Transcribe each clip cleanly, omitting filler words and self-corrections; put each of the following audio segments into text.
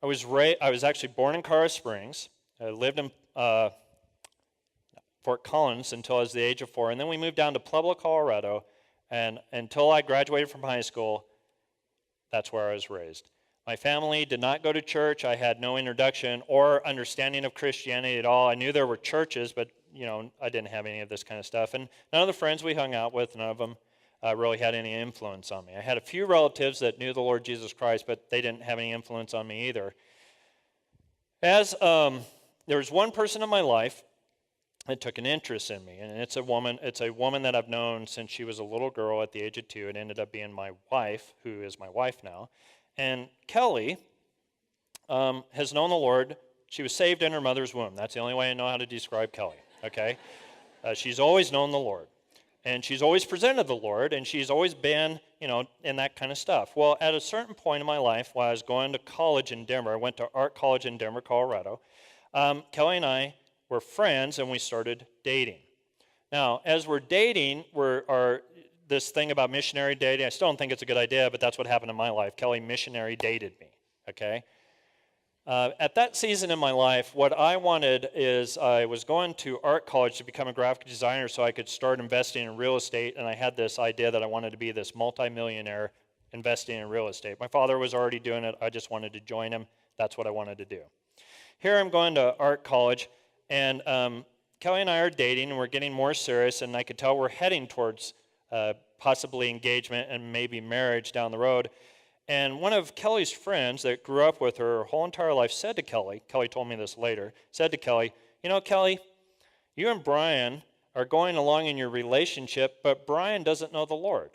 I was actually born in Colorado Springs. I lived in Fort Collins until I was the age of 4, and then we moved down to Pueblo, Colorado, and until I graduated from high school, that's where I was raised. My family did not go to church. I had no introduction or understanding of Christianity at all. I knew there were churches, but I didn't have any of this kind of stuff. And none of the friends we hung out with, none of them really had any influence on me. I had a few relatives that knew the Lord Jesus Christ, but they didn't have any influence on me either. As there was one person in my life that took an interest in me, and it's a woman that I've known since she was a little girl at the age of 2. It ended up being my wife, who is my wife now. And Kelly has known the Lord. She was saved in her mother's womb. That's the only way I know how to describe Kelly, okay? She's always known the Lord. And she's always presented the Lord, and she's always been, in that kind of stuff. Well, at a certain point in my life, while I was going to college in Denver, I went to art college in Denver, Colorado, Kelly and I were friends, and we started dating. Now, as we're dating, this thing about missionary dating, I still don't think it's a good idea, but that's what happened in my life. Kelly missionary dated me, okay? At that season in my life, what I wanted is I was going to art college to become a graphic designer so I could start investing in real estate, and I had this idea that I wanted to be this multimillionaire investing in real estate. My father was already doing it. I just wanted to join him. That's what I wanted to do. Here I'm going to art college, and Kelly and I are dating, and we're getting more serious, and I could tell we're heading towards possibly engagement and maybe marriage down the road. And one of Kelly's friends that grew up with her whole entire life said to Kelly told me this later, said to Kelly, Kelly, you and Brian are going along in your relationship, but Brian doesn't know the Lord.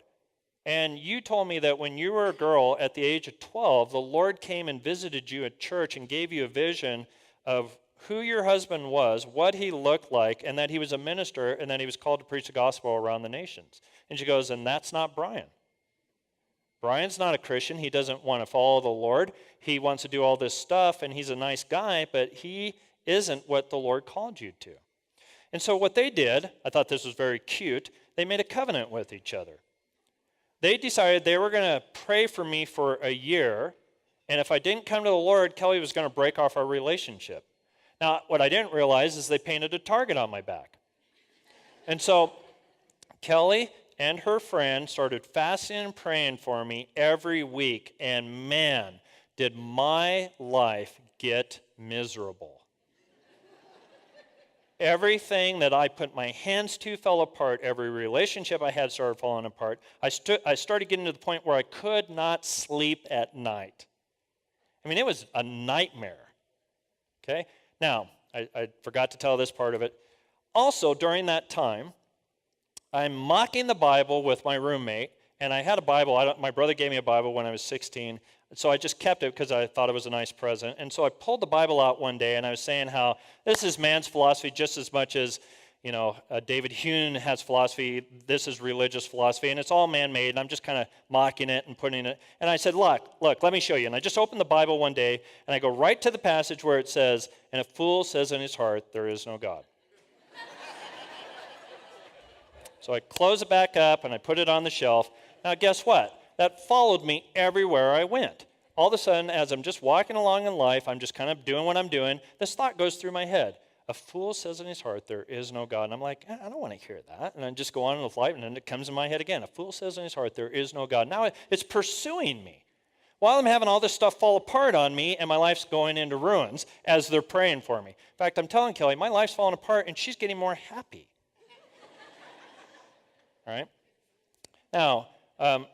And you told me that when you were a girl at the age of 12, the Lord came and visited you at church and gave you a vision of who your husband was, what he looked like, and that he was a minister, and that he was called to preach the gospel around the nations. And she goes, and that's not Brian. Brian's not a Christian. He doesn't want to follow the Lord. He wants to do all this stuff, and he's a nice guy, but he isn't what the Lord called you to. And so what they did, I thought this was very cute, they made a covenant with each other. They decided they were going to pray for me for a year, and if I didn't come to the Lord, Kelly was going to break off our relationship. Now, what I didn't realize is they painted a target on my back. And so Kelly and her friend started fasting and praying for me every week, and man, did my life get miserable. Everything that I put my hands to fell apart. Every relationship I had started falling apart. I started getting to the point where I could not sleep at night. I mean, it was a nightmare. Okay? Now, I forgot to tell this part of it. Also, during that time, I'm mocking the Bible with my roommate, and I had a Bible. My brother gave me a Bible when I was 16, so I just kept it because I thought it was a nice present. And so I pulled the Bible out one day, and I was saying how this is man's philosophy just as much as, David Hume has philosophy. This is religious philosophy, and it's all man-made, and I'm just kind of mocking it and putting it. And I said, look, let me show you. And I just opened the Bible one day, and I go right to the passage where it says, and a fool says in his heart, there is no God. So I close it back up, and I put it on the shelf. Now, guess what? That followed me everywhere I went. All of a sudden, as I'm just walking along in life, I'm just kind of doing what I'm doing, this thought goes through my head. A fool says in his heart, there is no God. And I'm like, I don't want to hear that. And I just go on with life, and then it comes in my head again. A fool says in his heart, there is no God. Now it's pursuing me. While I'm having all this stuff fall apart on me, and my life's going into ruins as they're praying for me. In fact, I'm telling Kelly, my life's falling apart, and she's getting more happy. All right? Now,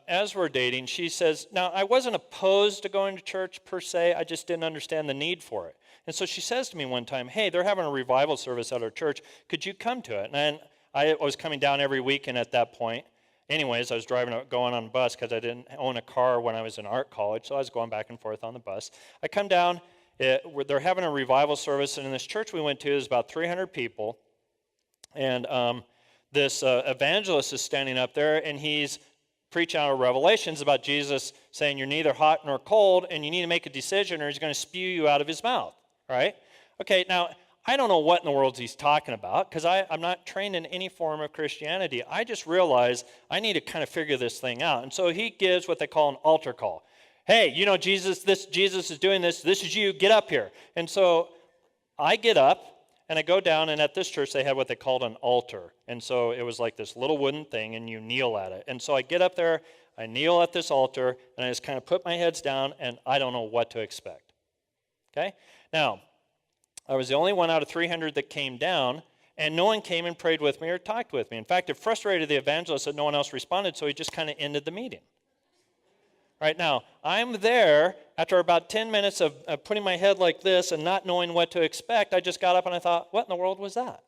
as we're dating, she says, now, I wasn't opposed to going to church per se. I just didn't understand the need for it. And so she says to me one time, hey, they're having a revival service at our church. Could you come to it? And I was coming down every weekend at that point. Anyways, I was going on a bus because I didn't own a car when I was in art college, so I was going back and forth on the bus. I come down. They're having a revival service, and in this church we went to, there's about 300 people. And this evangelist is standing up there, and he's preaching out of Revelations about Jesus saying you're neither hot nor cold, and you need to make a decision or he's going to spew you out of his mouth, right? Okay, now, I don't know what in the world he's talking about because I'm not trained in any form of Christianity. I just realized I need to kind of figure this thing out. And so he gives what they call an altar call. Hey, Jesus is doing this. This is you. Get up here. And so I get up and I go down, and at this church they had what they called an altar. And so it was like this little wooden thing, and you kneel at it. And so I get up there, I kneel at this altar, and I just kind of put my heads down, and I don't know what to expect. Okay? Now, I was the only one out of 300 that came down, and no one came and prayed with me or talked with me. In fact, it frustrated the evangelist that no one else responded, so he just kind of ended the meeting. Right now, I'm there after about 10 minutes of putting my head like this and not knowing what to expect. I just got up and I thought, what in the world was that?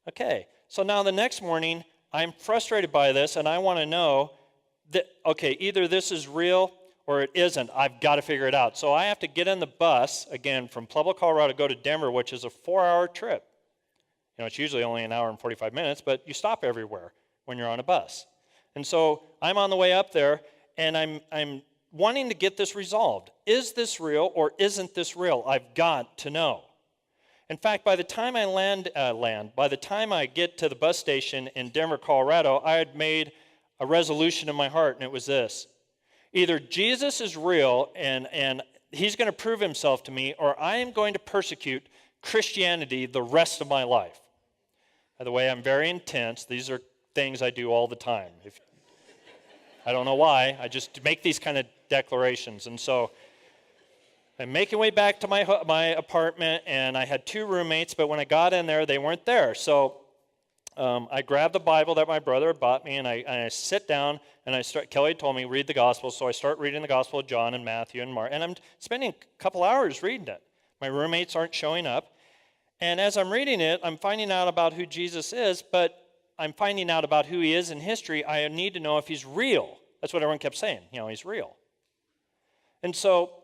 Okay, so now the next morning, I'm frustrated by this, and I want to know that, okay, either this is real or it isn't. I've got to figure it out. So I have to get in the bus, again, from Pueblo, Colorado, to go to Denver, which is a 4-hour trip. It's usually only an hour and 45 minutes, but you stop everywhere when you're on a bus. And so I'm on the way up there, and I'm wanting to get this resolved. Is this real or isn't this real? I've got to know. In fact, by the time I by the time I get to the bus station in Denver, Colorado, I had made a resolution in my heart, and it was this. Either Jesus is real and he's going to prove himself to me, or I am going to persecute Christianity the rest of my life. By the way, I'm very intense. These are things I do all the time. I don't know why. I just make these kind of declarations. And so I'm making way back to my apartment, and I had 2 roommates, but when I got in there, they weren't there. So I grabbed the Bible that my brother had bought me, and I sit down, and Kelly told me, read the Gospel, so I start reading the Gospel of John and Matthew and Mark, and I'm spending a couple hours reading it. My roommates aren't showing up, and as I'm reading it, I'm finding out about who Jesus is, but I'm finding out about who he is in history. I need to know if he's real. That's what everyone kept saying. He's real. And so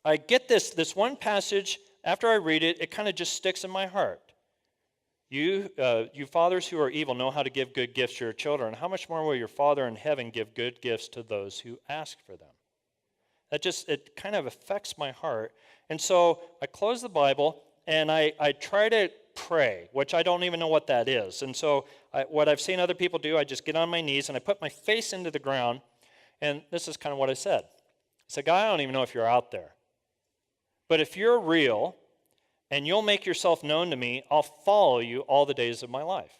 I get this one passage. After I read it, it kind of just sticks in my heart. You fathers who are evil know how to give good gifts to your children. How much more will your Father in heaven give good gifts to those who ask for them? It kind of affects my heart. And so I close the Bible, and I try to pray, which I don't even know what that is. And so what I've seen other people do, I just get on my knees and I put my face into the ground, and this is kind of what I said. I said, God, I don't even know if you're out there, but if you're real and you'll make yourself known to me, I'll follow you all the days of my life.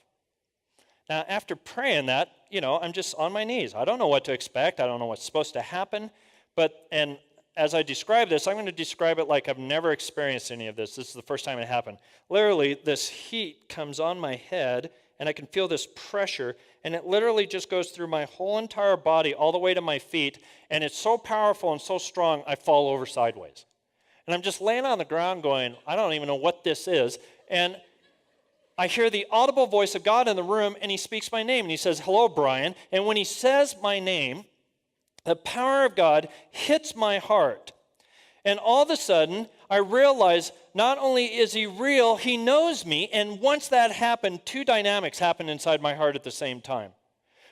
Now, after praying that, I'm just on my knees. I don't know what to expect. I don't know what's supposed to happen, and as I describe this, I'm going to describe it like I've never experienced any of this. This is the first time it happened. Literally, this heat comes on my head, and I can feel this pressure, and it literally just goes through my whole entire body all the way to my feet, and it's so powerful and so strong, I fall over sideways. And I'm just laying on the ground going, I don't even know what this is, and I hear the audible voice of God in the room, and he speaks my name, and he says, hello, Brian. And when he says my name, the power of God hits my heart. And all of a sudden, I realize not only is he real, he knows me. And once that happened, 2 dynamics happened inside my heart at the same time.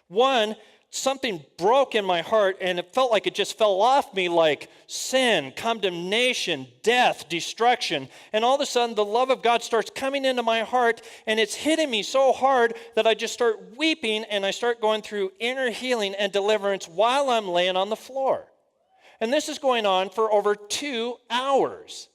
One, something broke in my heart, and it felt like it just fell off me, like sin, condemnation, death, destruction. And all of a sudden, the love of God starts coming into my heart, and it's hitting me so hard that I just start weeping, and I start going through inner healing and deliverance while I'm laying on the floor. And this is going on for over 2 hours.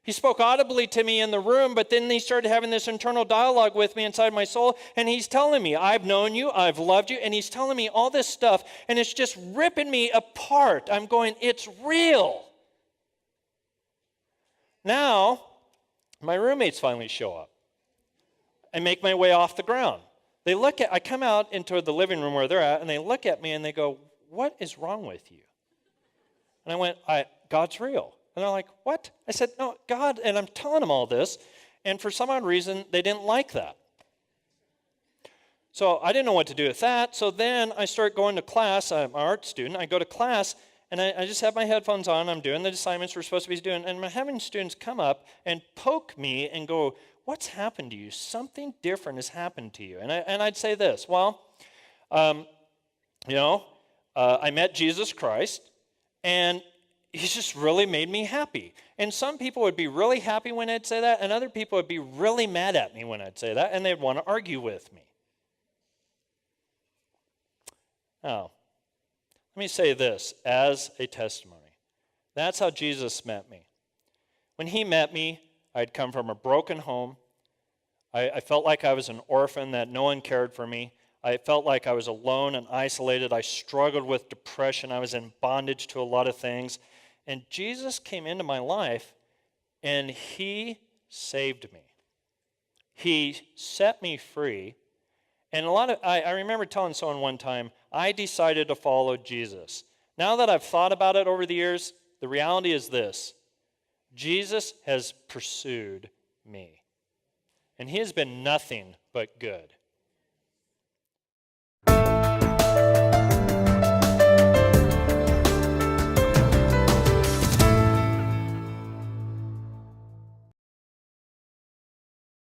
He spoke audibly to me in the room, but then he started having this internal dialogue with me inside my soul, and he's telling me, I've known you, I've loved you, and he's telling me all this stuff, and it's just ripping me apart. I'm going, it's real. Now, my roommates finally show up. I make my way off the ground. I come out into the living room where they're at, and they look at me, and they go, what is wrong with you? And I went, God's real. And they're like, what? I said, no, God, and I'm telling them all this, and for some odd reason, they didn't like that. So I didn't know what to do with that, so then I start going to class. I'm an art student. I go to class, and I just have my headphones on. I'm doing the assignments we're supposed to be doing, and I'm having students come up and poke me and go, what's happened to you? Something different has happened to you. And I'd say this, I met Jesus Christ, and he's just really made me happy. And some people would be really happy when I'd say that, and other people would be really mad at me when I'd say that, and they'd want to argue with me. Now, Let me say this as a testimony. That's how Jesus met me. When he met me, I'd come from a broken home. I felt like I was an orphan, that no one cared for me. I felt like I was alone and isolated. I struggled with depression. I was in bondage to a lot of things. And Jesus came into my life, and he saved me. He set me free. And I remember telling someone one time, I decided to follow Jesus. Now that I've thought about it over the years, the reality is this: Jesus has pursued me. And he has been nothing but good.